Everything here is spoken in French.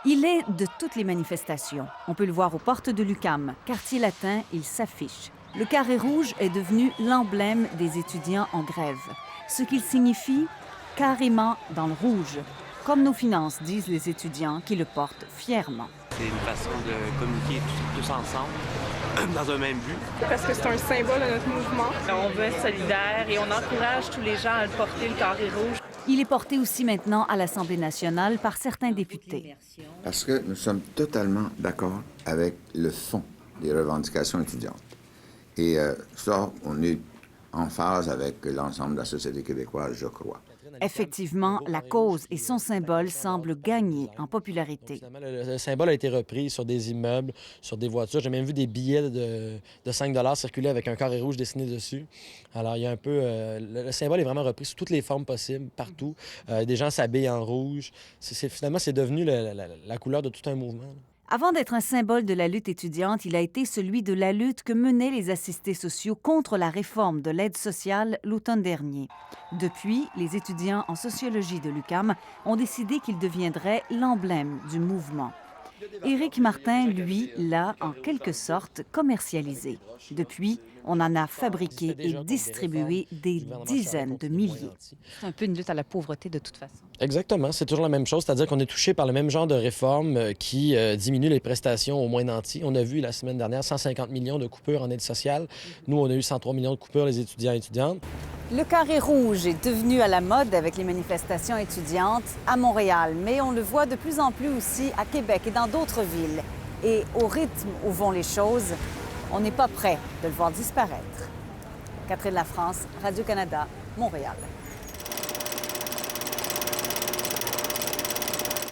Il est de toutes les manifestations. On peut le voir aux portes de l'UQAM. Quartier latin, il s'affiche. Le carré rouge est devenu l'emblème des étudiants en grève. Ce qu'il signifie, carrément dans le rouge. Comme nos finances, disent les étudiants qui le portent fièrement. C'est une façon de communiquer tous ensemble dans un même but. Parce que c'est un symbole de notre mouvement. On veut être solidaire et on encourage tous les gens à le porter, le carré rouge. Il est porté aussi maintenant à l'Assemblée nationale par certains députés. Parce que nous sommes totalement d'accord avec le fond des revendications étudiantes. Et ça, on est en phase avec l'ensemble de la société québécoise, je crois. Effectivement, la cause et son symbole semblent gagner en popularité. Le symbole a été repris sur des immeubles, sur des voitures. J'ai même vu des billets de 5 $ circuler avec un carré rouge dessiné dessus. Alors, il y a un peu... le symbole est vraiment repris sous toutes les formes possibles, partout. Des gens s'habillent en rouge. Finalement, c'est devenu la couleur de tout un mouvement. Avant d'être un symbole de la lutte étudiante, il a été celui de la lutte que menaient les assistés sociaux contre la réforme de l'aide sociale l'automne dernier. Depuis, les étudiants en sociologie de l'UQAM ont décidé qu'il deviendrait l'emblème du mouvement. Éric Martin, lui, l'a en quelque sorte commercialisé. Depuis, on en a fabriqué et distribué des dizaines de milliers. C'est un peu une lutte à la pauvreté de toute façon. Exactement, c'est toujours la même chose, c'est-à-dire qu'on est touché par le même genre de réforme qui diminue les prestations au moins nantis. On a vu la semaine dernière 150 millions de coupures en aide sociale. Nous, on a eu 103 millions de coupures, les étudiants et étudiantes. Le carré rouge est devenu à la mode avec les manifestations étudiantes à Montréal, mais on le voit de plus en plus aussi à Québec et dans d'autres villes. Et au rythme où vont les choses, on n'est pas prêt de le voir disparaître. Catherine Lafrance, Radio-Canada, Montréal.